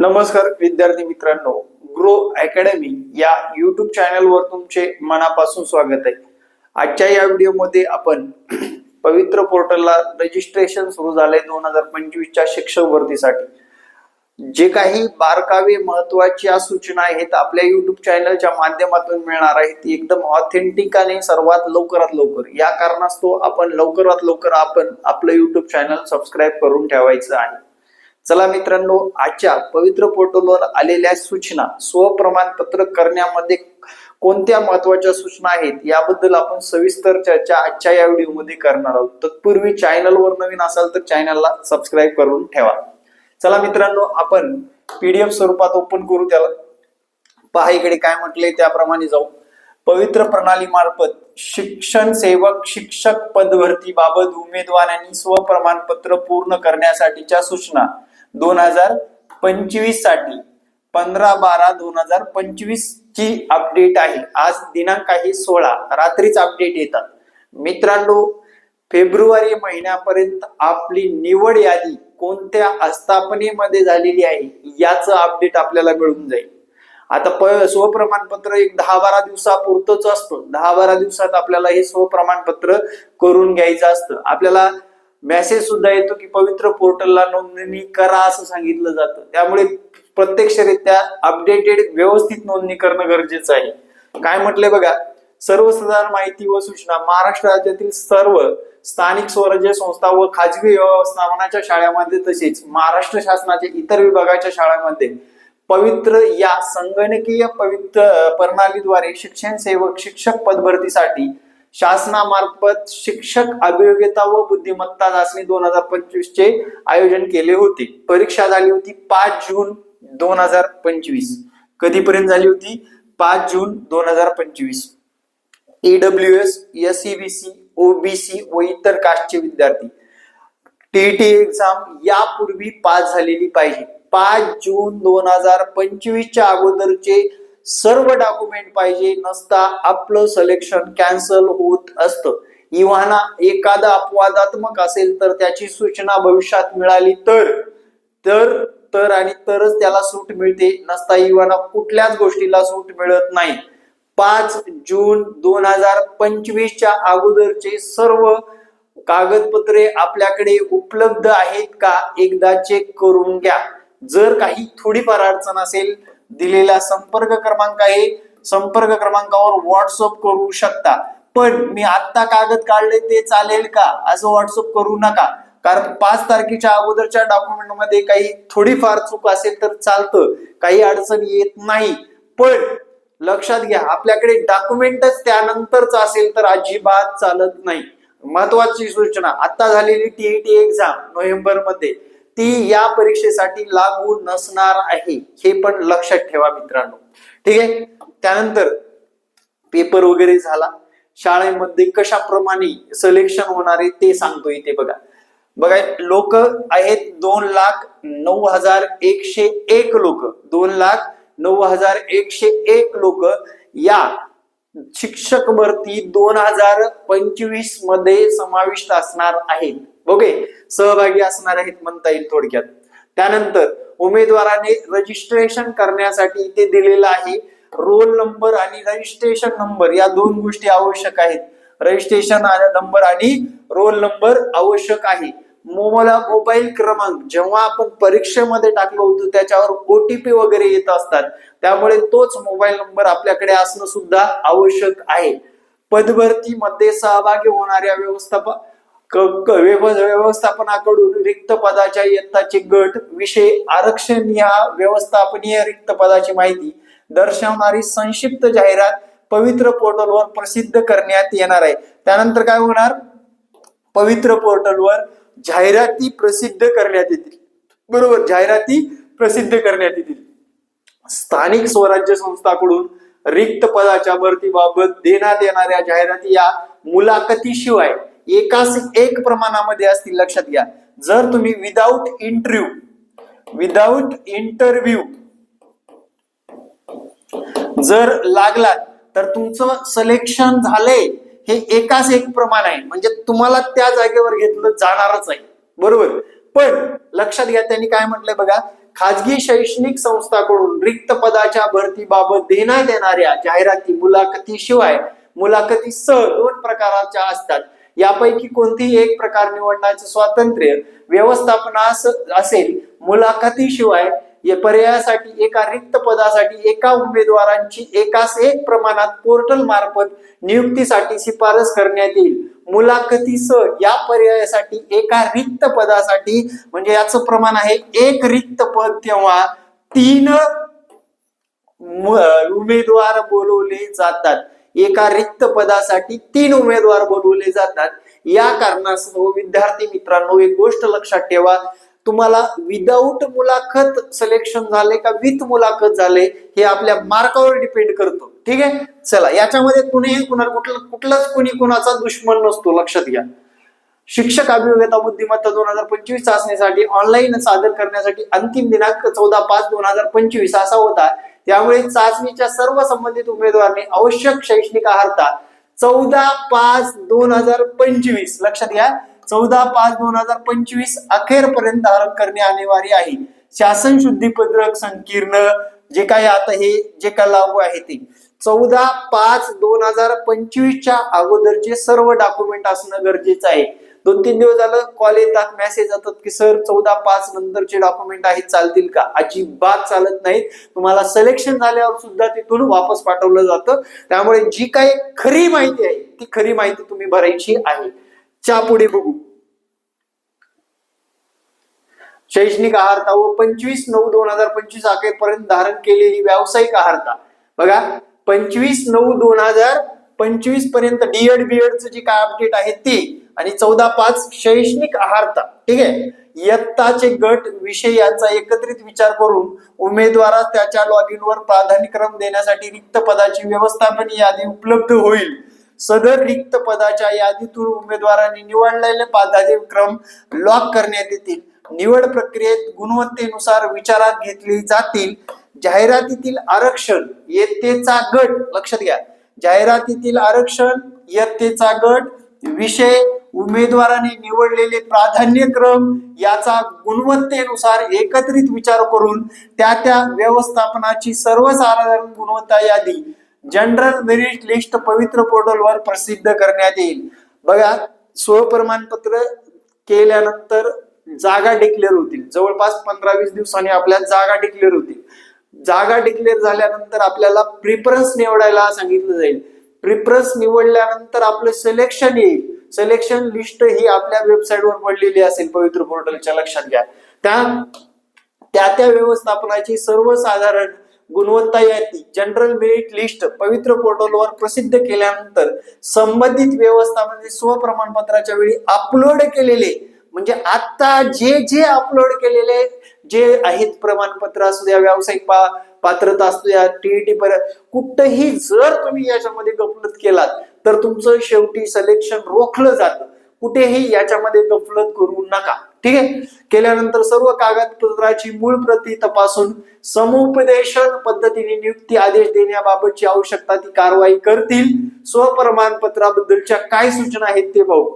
नमस्कार विद्यार्थी मित्रांनो, ग्रो अकॅडमी या युट्यूब चॅनलवर तुमचे मनापासून स्वागत आहे। आजच्या या व्हिडिओमध्ये आपण पवित्र पोर्टलला रजिस्ट्रेशन सुरू झाले 2025 च्या शिक्षक भरतीसाठी जे काही बारकावे महत्त्वाच्या सूचना आहेत आपल्या युट्यूब चॅनलच्या माध्यमातून मिळणार आहेत, एकदम ऑथेंटिक आणि सर्वात लवकरात लवकर। या कारणास्तव आपण लवकरात लवकर आपलं युट्यूब चॅनल सबस्क्राइब करून ठेवायचं आहे। चला मित्रांनो, आजच्या पवित्र पोर्टलवर आलेल्या सूचना स्वप्रमाणपत्र करण्यामध्ये कोणत्या महत्त्वाच्या सूचना आहेत याबद्दल आपण सविस्तर चर्चा आजच्या या व्हिडिओमध्ये करणार आहोत। तत्पूर्वी चॅनलवर नवीन असाल तर चॅनलला सबस्क्राइब करून ठेवा। चला मित्रांनो, आपण पीडीएफ स्वरूपात ओपन करू त्याला। पहा इकडे काय म्हटले त्याप्रमाणे जाऊ। पवित्र प्रणाली मार्फत शिक्षण सेवक शिक्षक पदभरती बाबत उमेदवारांनी स्वप्रमाणपत्र पूर्ण करण्यासाठीच्या सूचना 2025 साठी 15/12/2025 ची अपडेट आहे। आज दिनांक आहे 16, रात्रीच अपडेट येतात। मित्रांनो, फेब्रुवारी महिन्यापर्यंत आपली निवड यादी कोणत्या आस्थापनेमध्ये झालेली आहे याचं अपडेट आपल्याला मिळून जाईल। आता स्वप्रमाणपत्र एक 10-12 दिवसापुरतच असतं। 10-12 दिवसात आपल्याला हे स्वप्रमाणपत्र करून घ्यायचं असतं। आपल्याला मेसेज सुद्धा येतो की पवित्र पोर्टलला नोंदणी करा असं सांगितलं जातं। त्यामुळे प्रत्यक्षरित्या अपडेटेड व्यवस्थित नोंदणी करणं गरजेचं आहे। काय म्हटले बघा, सर्वसाधारण माहिती व सूचना महाराष्ट्र राज्यातील सर्व स्थानिक स्वराज्य संस्था व खाजगी व्यवस्थापनाच्या शाळांमध्ये तसेच महाराष्ट्र शासनाच्या इतर विभागाच्या शाळांमध्ये पवित्र या संगणकीय पवित्र प्रणालीद्वारे शिक्षण सेवक शिक्षक पदभरतीसाठी शासनामार्फत शिक्षक अभियोग्यता व बुद्धिमत्ता चाचणी 2025 चे आयोजन केले होते। परीक्षा झाली होती 5 जून 2025। कधीपर्यंत झाली होती? 5 जून 2025। EWS, SEBC, OBC व इतर कास्टचे विद्यार्थी TET एक्झाम यापूर्वी पास झालेली पाहिजे। 5 जून 2025 च्या अगोदरचे सर्व डॉक्युमेंट पाहिजे, नसता आपलं सिलेक्शन कॅन्सल होत असतं। इव्हाना एखादा अपवादात्मक असेल तर त्याची सूचना भविष्यात मिळाली तरच त्याला सूट मिळते, नसता इव्हाना कुठल्याच गोष्टीला सूट मिळत नाही। 5 जून 2025 च्या अगोदरचे सर्व कागदपत्रे आपल्याकडे उपलब्ध आहेत का एकदा चेक करून घ्या। जर काही थोडीफार अडचण असेल, दिलेला संपर्क क्रमांक आहे, संपर्क क्रमांकावर व्हॉट्सअप करू शकता। पण मी आता कागद काढले ते चालेल का असं व्हॉट्सअप करू नका, कारण 5 तारखेच्या अगोदरच्या डॉक्युमेंट मध्ये काही थोडीफार चूक असेल तर चालतं, काही अडचण येत नाही। पण लक्षात घ्या, आपल्याकडे डॉक्युमेंटच त्यानंतरच असेल तर अजिबात चालत नाही। महत्वाची सूचना, आता झालेली TET एक्झाम नोव्हेंबर मध्ये ती या परीक्षेसाठी लागू नसणार आहे, हे पण लक्षात ठेवा मित्रांनो। ठीक आहे, त्यानंतर पेपर वगैरे झाला, शाळेमध्ये कशाप्रमाणे सिलेक्शन होणार आहे ते सांगतो इथे बघा। लोक आहेत 2,09,101 लोक, 2,09,101 लोक या शिक्षक भरती 2025 मध्ये समाविष्ट असणार आहेत। ओके, सहभागी असणार आहेत म्हणता येईल थोडक्यात। त्यानंतर उमेदवाराने रजिस्ट्रेशन करण्यासाठी इथे दिलेला आहे रोल नंबर आणि रजिस्ट्रेशन नंबर, या 2 गोष्टी आवश्यक आहेत। रजिस्ट्रेशन नंबर आणि रोल नंबर आवश्यक आहे। मोबाईल क्रमांक जेव्हा आपण परीक्षेमध्ये टाकलो होतो त्याच्यावर OTP वगैरे येत असतात, त्यामुळे तोच मोबाईल नंबर आपल्याकडे असणं सुद्धा आवश्यक आहे। पदभरतीमध्ये सहभागी होणाऱ्या व्यवस्थापनाकडून रिक्त पदाच्या इयत्ताचे गट विषय आरक्षण या व्यवस्थापनीय रिक्त पदाची माहिती दर्शवणारी संक्षिप्त जाहिरात पवित्र पोर्टलवर प्रसिद्ध करण्यात येणार आहे। त्यानंतर काय होणार? पवित्र पोर्टलवर जाहिराती प्रसिद्ध करण्यात येतील। बरोबर, जाहिराती प्रसिद्ध करण्यात येतील। स्थानिक स्वराज्य संस्थांकडून रिक्त पदाच्या भरतीबाबत देण्यात येणाऱ्या जाहिराती या मुलाखतीशिवाय एकास एक प्रमाणामध्ये असतील, लक्षात घ्या। जर तुम्ही विदाउट इंटरव्ह्यू जर लागलात तर तुमचं सिलेक्शन झालंय हे एकास एक प्रमाण आहे, म्हणजे तुम्हाला त्या जागेवर घेतलं जाणारच आहे। बरोबर, पण लक्षात घ्या त्यांनी काय म्हटलंय बघा, खाजगी शैक्षणिक संस्थांकडून रिक्त पदाच्या भरतीबाबत देण्यात येणाऱ्या जाहिराती मुलाखतीशिवाय मुलाखतीसह 2 प्रकारच्या असतात. यापैकी कोणतीही एक प्रकार निवडण्याचे स्वातंत्र्य व्यवस्थापनास असेल. मुलाखतीशिवाय या पर्यायासाठी एका रिक्त पदासाठी एका उमेदवारांची एकास एक प्रमाणात पोर्टल मार्फत नियुक्तीसाठी शिफारस करण्यात येईल. मुलाखतीसह या पर्यायासाठी एका रिक्त पदासाठी म्हणजे याचं प्रमाण आहे एक रिक्त पद तेव्हा 3 उमेदवार बोलवले जातात. एका रिक्त पदासाठी 3 उमेदवार बोलवले जातात. या कारणास्तव विद्यार्थी मित्रांनो एक गोष्ट लक्षात ठेवा, तुम्हाला विदाऊट मुलाखत सिलेक्शन झाले का विथ मुलाखत झाले हे आपल्या मार्कावर डिपेंड करतो. ठीक आहे, चला याच्यामध्ये कुठलाच कुणी कुणाचा दुश्मन नसतो, लक्षात घ्या. शिक्षक अभियोग्यता बुद्धिमत्ता 2025 चाचणीसाठी ऑनलाईन सादर करण्यासाठी अंतिम दिनांक 14/5/2025 असा होता. त्यामुळे चाचणीच्या सर्व संबंधित उमेदवारांनी आवश्यक शैक्षणिक अर्हता 14/5/2025 लक्षात घ्या 14/5/2025 अखेरपर्यंत धारण करणे अनिवार्य आहे. शासन शुद्धीपत्रक संकीर्ण जे काय आता हे जे काय लागू आहे ते 14/5/2025 अगोदरचे सर्व डॉक्युमेंट असणं गरजेचं आहे. 2-3 दिवस झालं कॉल येतात, मेसेज येतात की सर 14/5 नंतरचे डॉक्युमेंट आहेत चालतील का? अजिबात चालत नाहीत. तुम्हाला सिलेक्शन झाल्यावर सुद्धा तिथून वापस पाठवलं जातं. त्यामुळे जी काही खरी माहिती आहे ती खरी माहिती तुम्ही भरायची आहे. पुढे बघू. शैक्षणिक अर्हता व 25/9/2025 अखेरपर्यंत धारण केलेली व्यावसायिक अर्हता. बघा 25/9/2025 पर्यंत डीएड बीएडचं जे काय अपडेट आहे ते आणि 14/5 शैक्षणिक अर्हता. ठीक आहे, इयत्ताचे गट विषय यांचा एकत्रित विचार करून उमेदवारास त्याच्या लॉग इन वर प्राधान्यक्रम देण्यासाठी रिक्त पदाची व्यवस्थापन यादी उपलब्ध होईल. सदर रिक्त पदाच्या यादीतून उमेदवारांनी निवडलेले प्राधान्यक्रम लॉक करण्यात येतील. निवड प्रक्रियेत गुणवत्तेनुसार विचारात घेतली जातील. जाहिरातीतील आरक्षण इयत्तेचा गट लक्षात घ्या, जाहिरातीतील आरक्षण इयत्तेचा गट विषय उमेदवाराने निवडलेले प्राधान्यक्रम याचा गुणवत्तेनुसार एकत्रित विचार करून त्या व्यवस्थापनाची सर्वसाधारण गुणवत्ता यादी जनरल मेरिट लिस्ट पवित्र पोर्टलवर प्रसिद्ध करण्यात येईल. बघा स्वप्रमाणपत्र केल्यानंतर जागा डिक्लेअर होतील. जवळपास 15-20 दिवसांनी आपल्या जागा डिक्लेअर होतील. जागा डिक्लेअर झाल्यानंतर आपल्याला प्रिफरन्स निवडायला सांगितलं जाईल. प्रिफरन्स निवडल्यानंतर आपलं सिलेक्शन येईल. सिलेक्शन लिस्ट ही आपल्या वेबसाईटवर पडलेली असेल पवित्र पोर्टलच्या, लक्षात घ्या. त्या व्यवस्थापनाची सर्वसाधारण गुणवत्ता यादी जनरल मेरिट लिस्ट पवित्र पोर्टलवर प्रसिद्ध केल्यानंतर संबंधित व्यवस्थापनाने स्वप्रमाणपत्राच्या वेळी अपलोड केलेले म्हणजे आता जे अपलोड केलेले जे आहेत प्रमाणपत्र असू द्या, व्यावसायिक पात्रता असू द्या, टीईटी पर्यंत कुठेही जर तुम्ही याच्यामध्ये गफलत केलात तर तुमचं शेवटी सिलेक्शन रोखलं जातं. कुठेही याच्यामध्ये गफलत करू नका. ठीक आहे, केल्यानंतर सर्व कागदपत्राची मूळ प्रती तपासून समुपदेशन पद्धतीने नियुक्ती आदेश देण्याबाबतची आवश्यकता ती कारवाई करतील. स्वप्रमाणपत्राबद्दलच्या काय सूचना आहेत ते पाहू.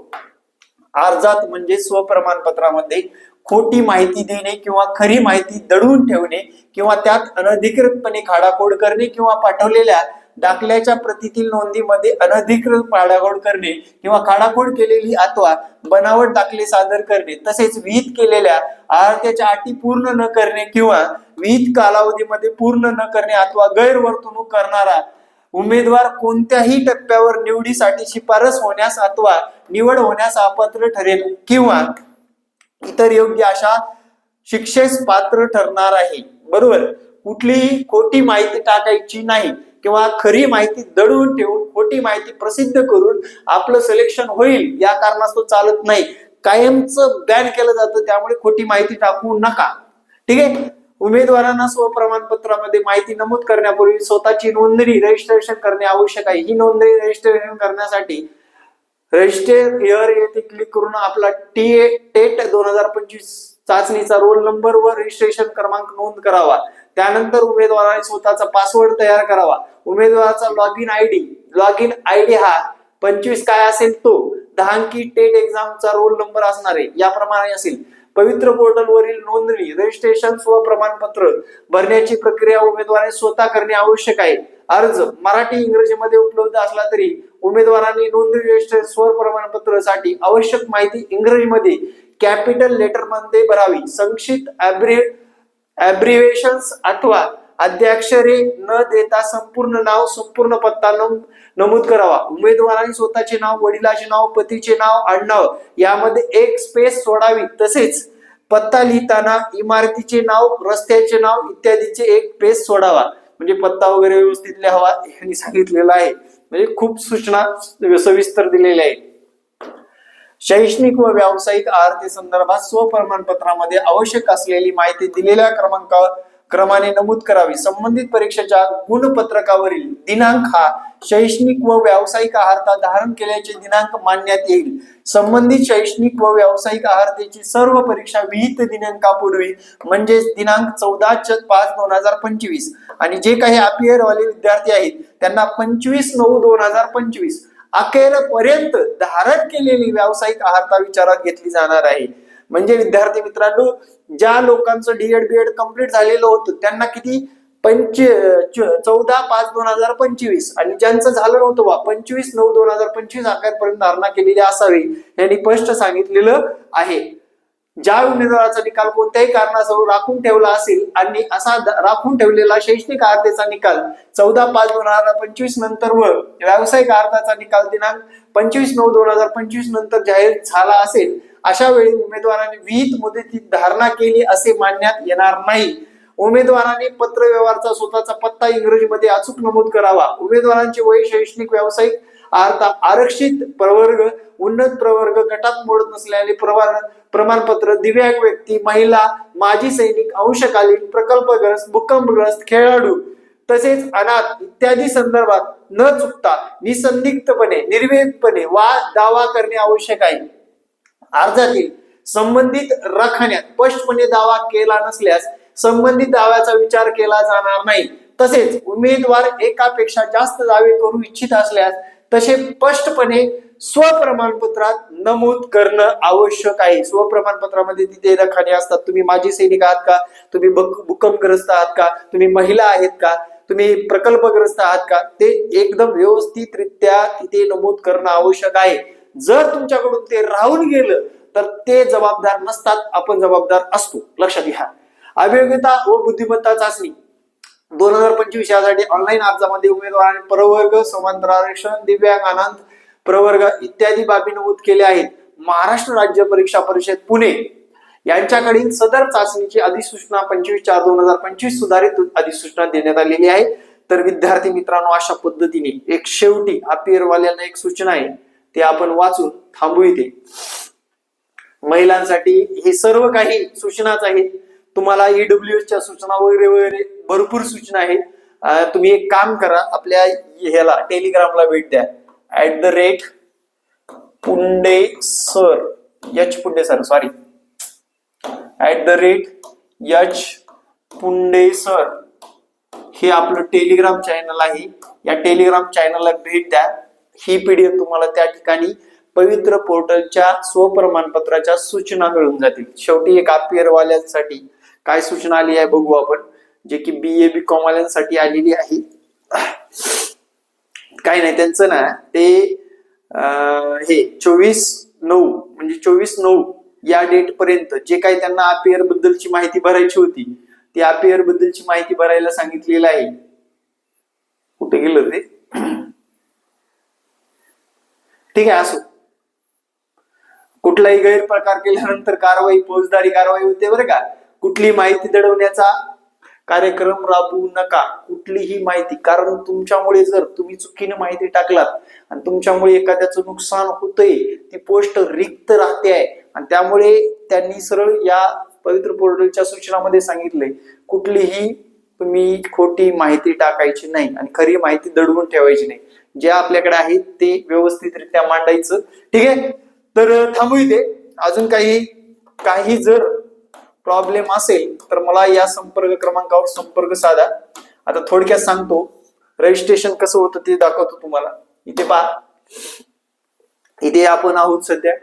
अर्जात म्हणजे स्वप्रमाणपत्रामध्ये खोटी माहिती देणे किंवा खरी माहिती दडवून ठेवणे किंवा त्यात अनधिकृतपणे खाडाखोड करणे किंवा पाठवलेल्या दाखल्याच्या प्रतीतील नोंदीमध्ये अनधिकृत खाडाखोड करणे किंवा खाडाखोड केलेली अथवा बनावट दाखले सादर करणे तसेच विहित केलेल्या अर्हतेच्या अटी पूर्ण न करणे किंवा विहित कालावधीमध्ये पूर्ण न करणे अथवा गैरवर्तणूक करणारा उमेदवार कोणत्याही टप्प्यावर निवडीसाठी शिफारस होण्यास अथवा निवड होण्यास अपात्र ठरेल किंवा इतर योग्य अशा शिक्षेस पात्र ठरणार आहे. बरोबर, कुठलीही खोटी माहिती टाकायची नाही किंवा खरी माहिती दडवून ठेवून खोटी माहिती प्रसिद्ध करून आपलं सिलेक्शन होईल या कारणास्तव चालत नाही. कायमचं बॅन केलं जातं. त्यामुळे खोटी माहिती टाकू नका. ठीक आहे, उमेदवारांना स्वप्रमाणपत्रामध्ये माहिती नमूद करण्यापूर्वी स्वतःची नोंदणी रजिस्ट्रेशन करणे आवश्यक आहे. ही नोंदणी रजिस्ट्रेशन करण्यासाठी रजिस्टर हिअर येथे क्लिक करून आपला टेट 2025 चाचणीचा रोल नंबर व रजिस्ट्रेशन क्रमांक नोंद करावा. त्यानंतर उमेदवाराने स्वतःचा पासवर्ड तयार करावा. उमेदवाराचा लॉग इन आयडी हा 25 काय असेल तो 10 अंकी टेट एक्झामचा रोल नंबर असणार आहे याप्रमाणे असेल. पवित्र पोर्टलवरील नोंदणी रजिस्ट्रेशन स्व प्रमाणपत्र भरण्याची प्रक्रिया उमेदवाराने स्वतः करणे आवश्यक आहे. अर्ज मराठी इंग्रजीमध्ये उपलब्ध असला तरी उमेदवारांनी नोंदणी रजिस्ट्रेशन स्व प्रमाणपत्रासाठी आवश्यक माहिती इंग्रजीमध्ये कॅपिटल लेटर मध्ये भरावी. संक्षिप्त ॲब्रिव्हिएशन्स अथवा अद्याक्षरे न देता संपूर्ण नाव संपूर्ण पत्ता नमूद करावा. उमेदवारांनी स्वतःचे नाव, वडिलांचे नाव, पतीचे नाव, आडनाव यामध्ये एक स्पेस सोडावी. तसेच पत्ता लिहिताना इमारतीचे नाव, रस्त्याचे नाव इत्यादीचे एक स्पेस सोडावा. म्हणजे पत्ता वगैरे व्यवस्थित लिहावा यांनी सांगितलेलं आहे. म्हणजे खूप सूचना सविस्तर दिलेल्या आहेत. शैक्षणिक व व्यावसायिक अर्हते संदर्भात स्वप्रमाणपत्रामध्ये आवश्यक असलेली माहिती दिलेल्या क्रमाने नमूद करावी. संबंधित परीक्षेच्या गुणपत्रकावरील दिनांक हा शैक्षणिक व व्यावसायिक अर्हता धारण केल्याचे दिनांक मानण्यात येईल. संबंधित शैक्षणिक व व्यावसायिक अर्हतेची सर्व परीक्षा विहित दिनांकापूर्वी म्हणजे दिनांक 14/5/2025 आणि जे काही अपियर वाले विद्यार्थी आहेत त्यांना 25/9/2025 अखेरपर्यंत धारण केलेली व्यावसायिक अर्हता विचारात घेतली जाणार आहे. म्हणजे विद्यार्थी मित्रांनो, ज्या लोकांचं डीएड बीएड कम्प्लीट झालेलं होतं त्यांना किती 14/5/2025 आणि ज्यांचं झालं नव्हतं 25/9/2025 अखेरपर्यंत धारणा केलेली असावी यांनी स्पष्ट सांगितलेलं आहे. ज्या उमेदवाराचा निकाल कोणत्याही कारणास्तव राखून ठेवला असेल आणि असा राखून ठेवलेला शैक्षणिक अर्हतेचा निकाल 14/5/2025 नंतर व व्यावसायिक अर्हताचा निकाल दिनांक 25/9/2025 नंतर जाहीर झाला असेल अशा वेळी उमेदवारांनी विहित मुदतीत धारणा केली असे मानण्यात येणार नाही. उमेदवारांनी पत्र व्यवहाराचा स्वतःचा पत्ता इंग्रजीमध्ये अचूक नमूद करावा. उमेदवारांचे वय, शैक्षणिक, व्यावसायिक अर्हता, आरक्षित प्रवर्ग, उन्नत प्रवर्ग, गटात मोडत नसलेले प्रमाणपत्र, दिव्यांग व्यक्ती, महिला, माजी सैनिक, अंशकालीन, प्रकल्पग्रस्त, भूकंपग्रस्त, खेळाडू तसेच अनाथ इत्यादी संदर्भात न चुकता निसंदिग्धपणे निर्भीडपणे दावा करणे आवश्यक आहे. अर्जातील संबंधित रखान्यात स्पष्टपणे दावा केला नसल्यास संबंधित दाव्याचा विचार केला जाणार नाही. तसेच उमेदवार एकापेक्षा जास्त दावे करू इच्छित असल्यास तसे स्पष्टपणे स्वप्रमाणपत्रात नमूद करणं आवश्यक आहे. स्वप्रमाणपत्रामध्ये तिथे रखाने असतात. तुम्ही माजी सैनिक आहात का, तुम्ही भूकंपग्रस्त आहात का, तुम्ही महिला आहेत का, तुम्ही प्रकल्पग्रस्त आहात का, ते एकदम व्यवस्थितरित्या तिथे नमूद करणं आवश्यक आहे. जर तुमच्याकडून ते राहून गेलं तर ते जबाबदार नसतात, आपण जबाबदार असतो, लक्षात घ्या. अभियोग्यता व बुद्धिमत्ता चाचणी 2025 यासाठी ऑनलाईन अर्जामध्ये उमेदवारांनी प्रवर्ग, समांतर आरक्षण, दिव्यांग, अनाथ प्रवर्ग इत्यादी बाबी नमूद केल्या आहेत. महाराष्ट्र राज्य परीक्षा परिषद पुणे यांच्याकडील सदर चाचणीची अधिसूचना 25/4/2025 सुधारित अधिसूचना देण्यात आलेली आहे. तर विद्यार्थी मित्रांनो, अशा पद्धतीने एक शेवटी अपियरवाल्यांना एक सूचना आहे, ते आपण वाचून थांबू इथे. महिलांसाठी हे सर्व काही सूचनाच आहेत. तुम्हाला ईडब्ल्यूएसच्या सूचना वगैरे वगैरे भरपूर सूचना आहेत. तुम्ही एक काम करा, आपल्या ह्याला टेलिग्रामला भेट द्या. @पुंडेसर @पुंडेसर हे आपलं टेलिग्राम चॅनल आहे. या टेलिग्राम चॅनलला भेट द्या. ही पीडीएफ तुम्हाला त्या ठिकाणी पवित्र पोर्टलच्या स्वप्रमाणपत्राच्या सूचना मिळून जातील. शेवटी एक अपियर वाल्यांसाठी काय सूचना आली आहे बघू आपण, जे की BA BCom वाल्यांसाठी आलेली आहे. काही नाही, त्यांचं ना ते हे 24/9 म्हणजे 24/9 या डेट पर्यंत जे काही त्यांना अपियर बद्दलची माहिती भरायची होती ती अपियर बद्दलची माहिती भरायला सांगितलेलं आहे. कुठे गेलं ते, ठीक आहे, असो. कुठलाही गैरप्रकार केल्यानंतर फौजदारी कारवाई होते बरं का. कुठली माहिती दडवण्याचा कार्यक्रम राबवू नका, कुठलीही माहिती, कारण तुमच्यामुळे जर तुम्ही चुकीने माहिती टाकलात आणि तुमच्यामुळे एखाद्याचं नुकसान होतंय, ती पोस्ट रिक्त राहते आहे. आणि त्यामुळे त्यांनी सरळ या पवित्र पोर्टलच्या सूचनामध्ये सांगितलंय, कुठलीही तुम्ही खोटी माहिती टाकायची नाही आणि खरी माहिती दडवून ठेवायची नाही. जे आपल्याकडे आहे ते व्यवस्थितरित्या मांडायचं. ठीक आहे, तर थांबू इथे. अजून काही जर प्रॉब्लेम असेल तर मला या संपर्क क्रमांकावर संपर्क साधा. आता थोडक्यात सांगतो, रजिस्ट्रेशन कसं होतं ते दाखवतो तुम्हाला. इथे पहा, इथे आपण आहोत सध्या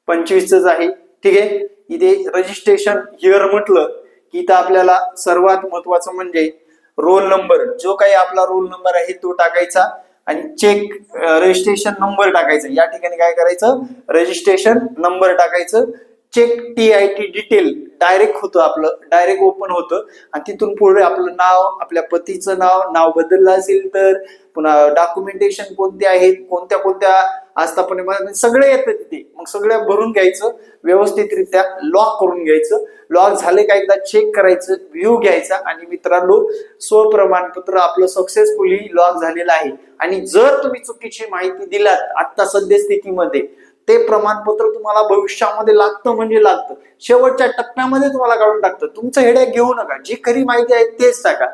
25च आहे. ठीक आहे, इथे रजिस्ट्रेशन हिअर म्हटलं की इथं आपल्याला सर्वात महत्वाचं म्हणजे रोल नंबर, जो काही आपला रोल नंबर आहे तो टाकायचा आणि चेक रजिस्ट्रेशन नंबर टाकायचा. या ठिकाणी काय करायचं, रजिस्ट्रेशन नंबर टाकायचं. चेक TIT डिटेल डायरेक्ट होतं, आपलं डायरेक्ट ओपन होतं आणि तिथून पुढे आपलं नाव, आपल्या पतीचं नाव बदललं असेल तर, पुन्हा डॉक्युमेंटेशन कोणते आहेत, कोणत्या कोणत्या आस्थापनेमध्ये सगळे येतं तिथे. मग सगळं भरून घ्यायचं, व्यवस्थितरित्या लॉक करून घ्यायचं. लॉक झाले का एकदा चेक करायचं, व्ह्यू घ्यायचा आणि मित्रांनो स्वप्रमाणपत्र आपलं सक्सेसफुली लॉक झालेलं आहे. आणि जर तुम्ही चुकीची माहिती दिलात आता सद्यस्थितीमध्ये, ते प्रमाणपत्र तुम्हाला भविष्यामध्ये लागतं म्हणजे लागतं, शेवटच्या टप्प्यामध्ये तुम्हाला काढून टाकतं. तुमचं हेडेक घेऊ नका, जी खरी माहिती आहे तेच टाका.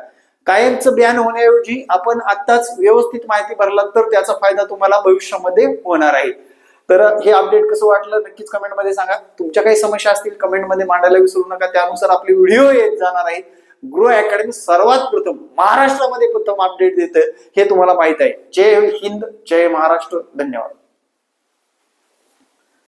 कायमचं बॅन होण्याऐवजी आपण आताच व्यवस्थित माहिती भरलात तर त्याचा फायदा तुम्हाला भविष्यामध्ये होणार आहे. तर हे अपडेट कसं वाटलं नक्कीच कमेंटमध्ये सांगा. तुमच्या काही समस्या असतील कमेंटमध्ये मांडायला विसरू नका, त्यानुसार आपले व्हिडिओ येत जाणार आहेत. ग्रो अकॅडमी सर्वात प्रथम महाराष्ट्रामध्ये प्रथम अपडेट देतं हे तुम्हाला माहित आहे. जय हिंद, जय महाराष्ट्र, धन्यवाद.